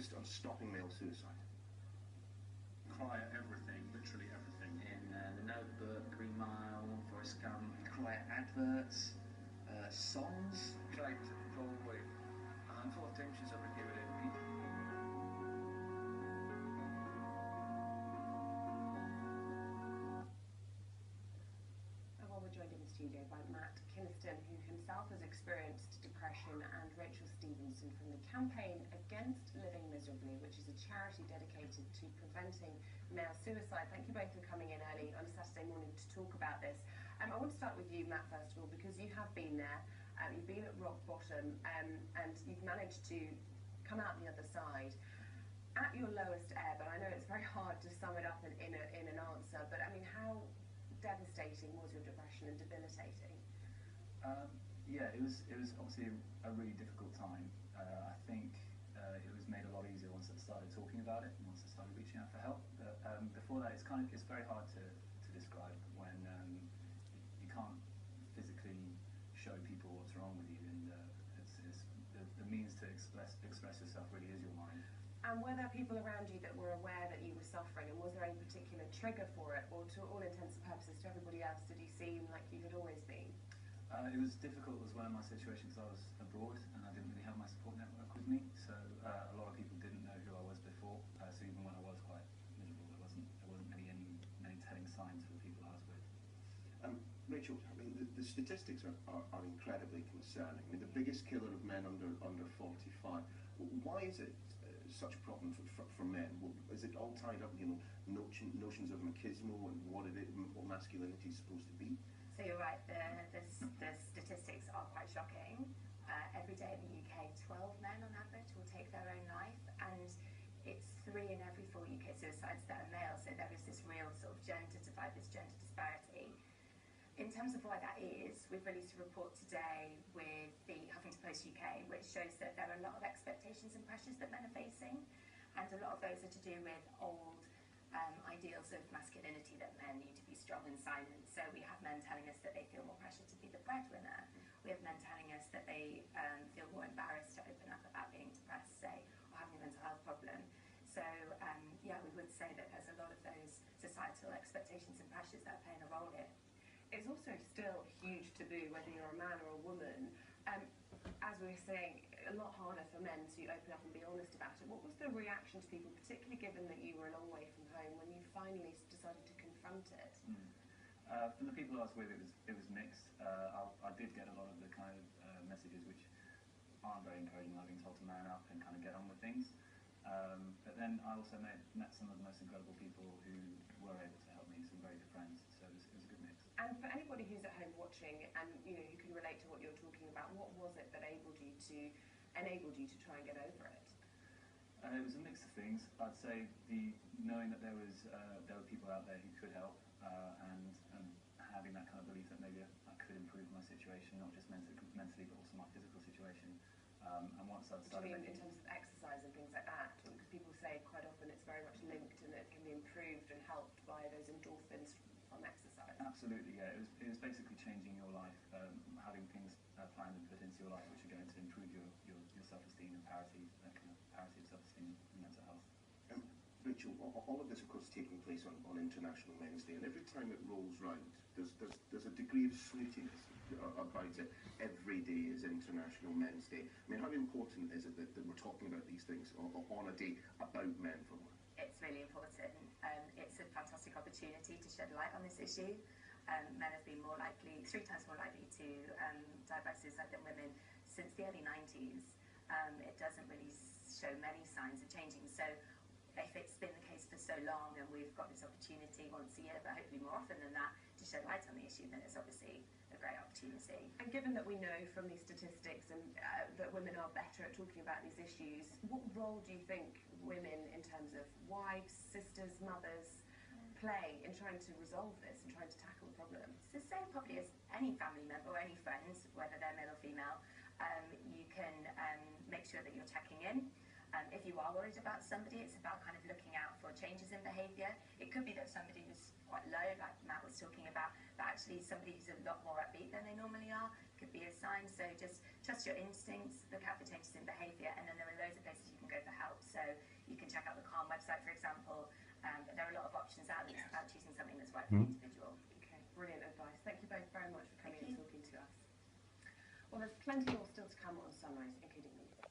focused on stopping male suicide? Quiet everything, literally everything. In The Notebook, Green Mile, Forrest Gump, quiet adverts, songs. Tried probably a handful of times since I would give it MP. Well, we're joined in the studio by Matt Kinniston, who himself has experienced depression, and Rachel Stevenson from the campaign Against Living Miserably, which is a charity dedicated to preventing male suicide. Thank you both for coming in early on a Saturday morning to talk about this. I want to start with you, Matt, first of all, because you have been there. You've been at rock bottom, and you've managed to come out the other side at your lowest ebb. And I know it's very hard to sum it up in an answer, but I mean, how devastating was your depression and debilitating? Yeah, it was obviously a really difficult time. I think it was made a lot easier once I started talking about it and once I started reaching out for help. But before that, it's very hard to describe when you can't physically show people what's wrong with you, and the means to express yourself really is your mind. And were there people around you that were aware that you were suffering, and was there any particular trigger for it, or to all intents and purposes to everybody else did you seem like you had always been? It was difficult as well in my situation because I was abroad and I didn't really have my support network with me, so a lot of people didn't know who I was before, so even when I was quite miserable, there wasn't many telling signs for the people I was with. Rachel, I mean, the statistics are incredibly concerning. I mean, the biggest killer of men under 45. Why is it such a problem for men? Is it all tied up, notions of machismo and what masculinity is supposed to be? So you're right, the statistics are quite shocking. Every day in the UK, 12 men on average will take their own life, and it's 3 in every 4 UK suicides that are male, so there is this real sort of gender divide, this gender disparity. In terms of why that is, we've released a report today with the Huffington Post UK, which shows that there are a lot of expectations and pressures that men are facing, and a lot of those are to do with old ideals of masculinity, that men need to be strong and silent. So we have men telling us that they feel more pressure to be the breadwinner. We have men telling us that they feel more embarrassed to open up about being depressed, say, or having a mental health problem. So yeah, we would say that there's a lot of those societal expectations and pressures that are playing a role here. It's also still huge taboo, whether you're a man or a woman. As we were saying, a lot harder for men to open up and be honest about it. What was the reaction to people, particularly given that you were a long way from home, when you finally decided to confront it? From the people I was with, it was mixed. I did get a lot of the kind of messages which aren't very encouraging, like being told to man up and kind of get on with things. But then I also met some of the most incredible people who were able to help me, some very good friends. So it was a good mix. And for anybody who's at home watching, and who can relate to what you're talking about, what was it that enabled you to try and get over it? It was a mix of things. I'd say knowing that there were people out there who could help, and having that kind of belief that maybe I could improve my situation, not just mentally but also my physical situation. And once I'd started, in terms of exercise and things like that, because people say quite often it's very much linked and it can be improved and helped by those endorphins from exercise. Absolutely, yeah. It was basically changing your life, having things planned and put into your life which are going to improve your self-esteem and parity of self-esteem and mental health. Rachel, all of this, of course, is taking place on International Men's Day, and every time it rolls round, there's a degree of snootiness about it. Every day is International Men's Day. I mean, how important is it that we're talking about these things on a day about men, for one? It's really important. It's a fantastic opportunity to shed light on this issue. Men have been 3 times more likely to die by suicide than women since the early 90s. It doesn't really show many signs of changing. So if it's been the case for so long and we've got this opportunity once a year, but hopefully more often than that, to shed light on the issue, then it's obviously a great opportunity. And given that we know from these statistics and that women are better at talking about these issues, what role do you think women, in terms of wives, sisters, mothers, play in trying to resolve this and trying to tackle the problem? It's the same probably as any family member or any friends, whether they're male or female. You can make sure that you're checking in. If you are worried about somebody, it's about kind of looking out for changes in behaviour. It could be that somebody was quite low, like Matt was talking about, but actually somebody who's a lot more upbeat than they normally are could be a sign. So just trust your instincts, look out for changes in behaviour, and then there are loads of places you can go for help. So website, for example. But there are a lot of options out there. It's about choosing something that's right for the individual. Okay, brilliant advice. Thank you both very much for coming Thank and talking to us. Well, there's plenty more still to come on Sunrise, including these.